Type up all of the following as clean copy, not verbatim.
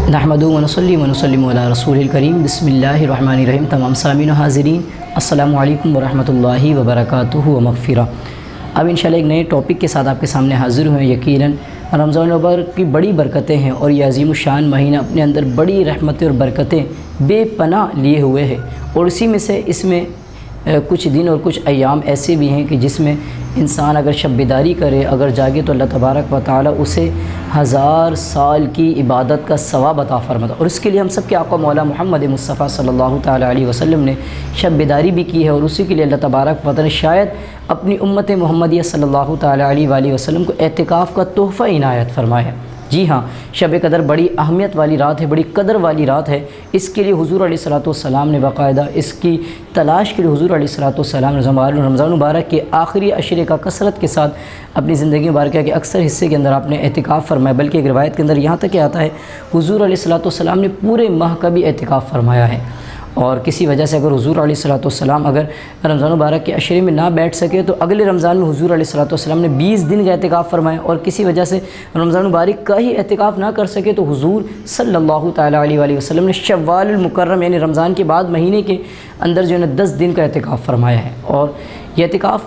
نحمدہ ونصلی ونسلم علی رسول الکریم بسم اللہ الرحمن الرحیم۔ تمام سامعین و حاضرین السلام علیکم ورحمۃ اللہ وبرکاتہ و مغفرہ۔ اب انشاءاللہ ایک نئے ٹاپک کے ساتھ آپ کے سامنے حاضر ہوئے۔ یقیناً رمضان المبارک کی بڑی برکتیں ہیں اور یہ عظیم الشان مہینہ اپنے اندر بڑی رحمتیں اور برکتیں بے پناہ لیے ہوئے ہے، اور اسی میں سے اس میں کچھ دن اور کچھ ایام ایسے بھی ہیں کہ جس میں انسان اگر شب بیداری کرے، اگر جاگے تو اللہ تبارک و تعالی اسے 1000 سال کی عبادت کا ثواب عطا فرماتا۔ اور اس کے لیے ہم سب کے آقا مولا محمد مصطفیٰ صلی اللہ تعالی علیہ وسلم نے شب بیداری بھی کی ہے، اور اسی کے لیے اللہ تبارک و تعالی شاید اپنی امت محمدیہ صلی اللہ تعالی علیہ وآلہ وسلم کو اعتکاف کا تحفہ عنایت فرمایا ہے۔ جی ہاں، شب قدر بڑی اہمیت والی رات ہے، بڑی قدر والی رات ہے۔ اس کے لیے حضور علیہ الصلوۃ والسلام نے باقاعدہ اس کی تلاش کے لیے حضور علیہ الصلوۃ والسلام نے رمضان مبارک کے آخری عشرے کا کثرت کے ساتھ اپنی زندگی مبارکہ کے اکثر حصے کے اندر آپ نے اعتکاف فرمایا، بلکہ ایک روایت کے اندر یہاں تک کہ آتا ہے حضور علیہ الصلوۃ والسلام نے پورے ماہ کا بھی اعتکاف فرمایا ہے۔ اور کسی وجہ سے اگر حضور علیہ الصلوۃ والسلام اگر رمضان مبارک کے عشرے میں نہ بیٹھ سکے تو اگلے رمضان میں حضور علیہ الصلوۃ والسلام نے 20 دن کا اعتکاف فرمایا، اور کسی وجہ سے رمضان مبارک کا ہی اعتکاف نہ کر سکے تو حضور صلی اللہ تعالی علیہ وآلہ وسلم نے شوال المکرم یعنی رمضان کے بعد مہینے کے اندر جو ہے نا 10 دن کا اعتکاف فرمایا ہے۔ اور یہ اعتکاف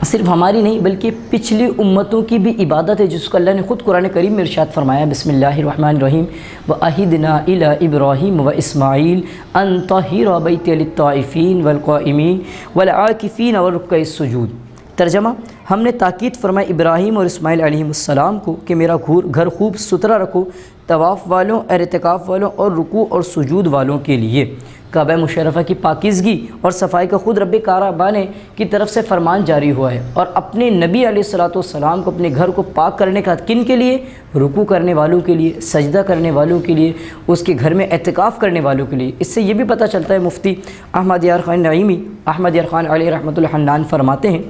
صرف ہماری نہیں بلکہ پچھلی امتوں کی بھی عبادت ہے، جس کو اللہ نے خود قرآن کریم میں ارشاد فرمایا، بسم اللہ الرحمن الرحیم وَأَحِدْنَا إِلَىٰ إِبْرَاهِيمَ وَإِسْمَاعِيلَ أَن طَهِّرَ بَيْتِيَ لِلطَّائِفِينَ وَالْقَائِمِينَ وَالْعَاكِفِينَ وَالرُّكَّعِ السُّجُودِ۔ ترجمہ، ہم نے تاکید فرمائی ابراہیم اور اسماعیل علیہ السلام کو کہ میرا گھر خوب ستھرا رکھو طواف والوں، اعتکاف والوں اور رکوع اور سجود والوں کے لیے۔ کعبہ مشرفہ کی پاکیزگی اور صفائی کا خود رب کعبہ نے کی طرف سے فرمان جاری ہوا ہے، اور اپنے نبی علیہ الصلوۃ والسلام کو اپنے گھر کو پاک کرنے کا کن کے لیے؟ رکوع کرنے والوں کے لیے، سجدہ کرنے والوں کے لیے، اس کے گھر میں اعتکاف کرنے والوں کے لیے۔ اس سے یہ بھی پتہ چلتا ہے، مفتی احمد یار خان نعیمی احمد یار خان علیہ رحمۃ اللہ حنان فرماتے ہیں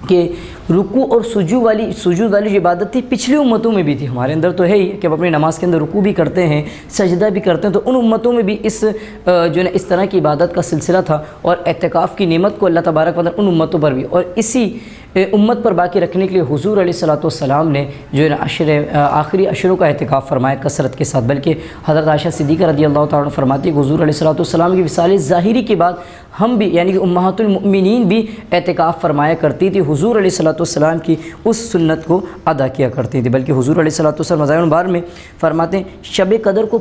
کہ رکوع اور سجود والی جو عبادت تھی پچھلی امتوں میں بھی تھی، ہمارے اندر تو ہے ہی کہ ہم اپنی نماز کے اندر رکوع بھی کرتے ہیں، سجدہ بھی کرتے ہیں، تو ان امتوں میں بھی اس جو ہے نا اس طرح کی عبادت کا سلسلہ تھا، اور اعتکاف کی نعمت کو اللہ تبارک و تعالی ان امتوں پر بھی اور اسی امت پر باقی رکھنے کے لیے حضور علیہ الصلوۃ والسلام نے جو ہے نا آخری عشروں کا اعتکاف فرمایا کثرت کے ساتھ۔ بلکہ حضرت عائشہ صدیقہ رضی اللہ تعالیٰ عنہ فرماتی ہے کہ حضور علیہ الصلوۃ والسلام کی وصال ظاہری کے بعد ہم بھی یعنی کہ امہات المؤمنین بھی اعتکاف فرمایا کرتی تھی، حضور علیہ الصلوۃ والسلام کی اس سنت کو ادا کیا کرتی تھی۔ بلکہ حضور علیہ الصلوۃ والسلام رمضان المبارک میں فرماتے ہیں شب قدر کو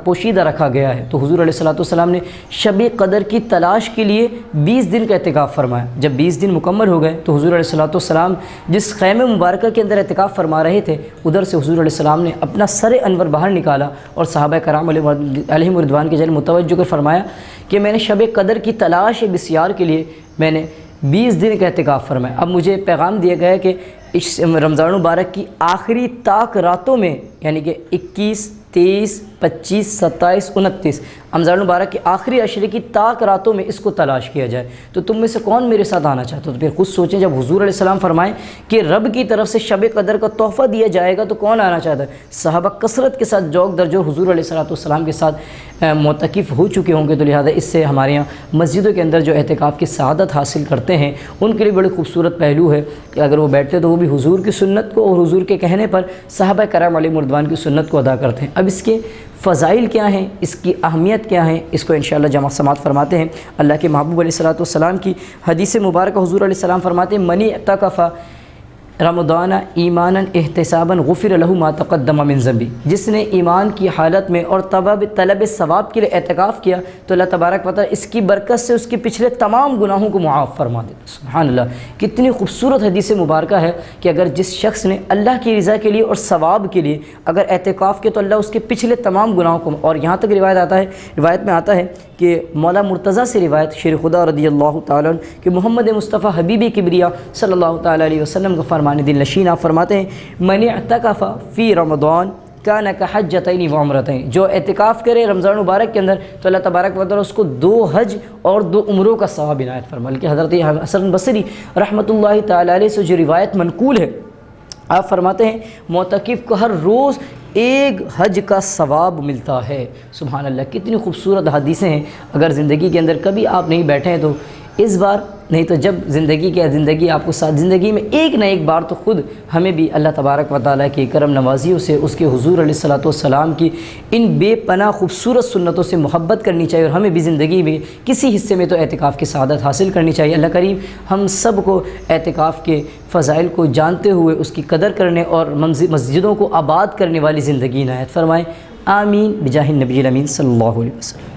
پوشیدہ رکھا گیا ہے، تو حضور علیہ الصلوۃ والسلام نے شب قدر کی تلاش کے لیے 20 دن کا اعتکاف فرمایا۔ جب 20 دن مکمل ہو گئے تو حضور علیہ الصلوۃ والسلام جس خیمے مبارکہ کے اندر اعتکاف فرما رہے تھے، ادھر سے حضور علیہ السلام نے اپنا سر انور باہر نکالا اور صحابہ کرام علیہم رضوان کی جانب متوجہ کر فرمایا کہ میں نے شب قدر کی تلاش بسیار کے لیے میں نے 20 دن کا اعتکاف فرمایا۔ اب مجھے پیغام دیا گیا ہے کہ اس رمضان مبارک کی آخری طاق راتوں میں یعنی کہ 21، 23، 25، 27، 29 رمضان مبارک کے آخری عشرے کی طاق راتوں میں اس کو تلاش کیا جائے، تو تم میں سے کون میرے ساتھ آنا چاہتا ہو؟ تو پھر خود سوچیں، جب حضور علیہ السلام فرمائیں کہ رب کی طرف سے شب قدر کا تحفہ دیا جائے گا تو کون آنا چاہتا ہے؟ صحابہ کثرت کے ساتھ جوق درجو حضور علیہ السلام کے ساتھ معتکف ہو چکے ہوں گے، تو لہٰذا اس سے ہمارے یہاں مسجدوں کے اندر جو اعتکاف کی سعادت حاصل کرتے ہیں ان کے لیے بڑی خوبصورت پہلو ہے کہ اگر وہ بیٹھتے تو وہ بھی حضور کی سنت کو اور حضور کے کہنے پر صحابہ کرام علیہم رضوان کی سنت کو ادا کرتے ہیں۔ اب اس کے فضائل کیا ہیں، اس کی اہمیت کیا ہے، اس کو انشاءاللہ جمع سماعت فرماتے ہیں۔ اللہ کے محبوب علیہ الصلوۃ والسلام کی حدیث مبارکہ حضور علیہ السلام فرماتے ہیں من اعتکف رمضان ایمانا احتسابا غفر له ما تقدم من ذنبی، جس نے ایمان کی حالت میں اور طلب ثواب کے لیے اعتکاف کیا تو اللہ تبارک و تعالی اس کی برکت سے اس کے پچھلے تمام گناہوں کو معاف فرما دیتا۔ سبحان اللہ، کتنی خوبصورت حدیث مبارکہ ہے کہ اگر جس شخص نے اللہ کی رضا کے لیے اور ثواب کے لیے اگر اعتکاف کیا تو اللہ اس کے پچھلے تمام گناہوں کو، اور یہاں تک روایت میں آتا ہے کہ مولا مرتضیٰ سے روایت شیر خدا رضی اللہ تعالیٰ عنہ کہ محمد مصطفیٰ حبیب کبریا صلی اللہ تعالیٰ علیہ وسلم کا فرمان دل نشین آپ فرماتے ہیں من اعتکف فی رمضان کان کحجتین و عمرتین، جو اعتکاف کرے رمضان مبارک کے اندر تو اللہ تبارک و تعالیٰ اس کو 2 حج اور 2 عمروں کا ثواب عنایت فرما۔ بلکہ حضرت حسن بصری رحمۃ اللہ تعالیٰ علیہ سے جو روایت منقول ہے، آپ فرماتے ہیں معتکف کو ہر روز 1 حج کا ثواب ملتا ہے۔ سبحان اللہ، کتنی خوبصورت حدیثیں ہیں، اگر زندگی کے اندر کبھی آپ نہیں بیٹھے ہیں تو اس بار نہیں تو جب زندگی آپ کو ساتھ زندگی میں ایک نہ ایک بار تو خود ہمیں بھی اللہ تبارک و تعالیٰ کی کرم نوازیوں سے، اس کے حضور علیہ الصلوۃ والسلام کی ان بے پناہ خوبصورت سنتوں سے محبت کرنی چاہیے، اور ہمیں بھی زندگی میں کسی حصے میں تو اعتکاف کی سعادت حاصل کرنی چاہیے۔ اللہ کریم ہم سب کو اعتکاف کے فضائل کو جانتے ہوئے اس کی قدر کرنے اور مسجدوں کو آباد کرنے والی زندگی عنایت فرمائے۔ آمین بجاہ النبی الامین صلی اللہ علیہ وسلم۔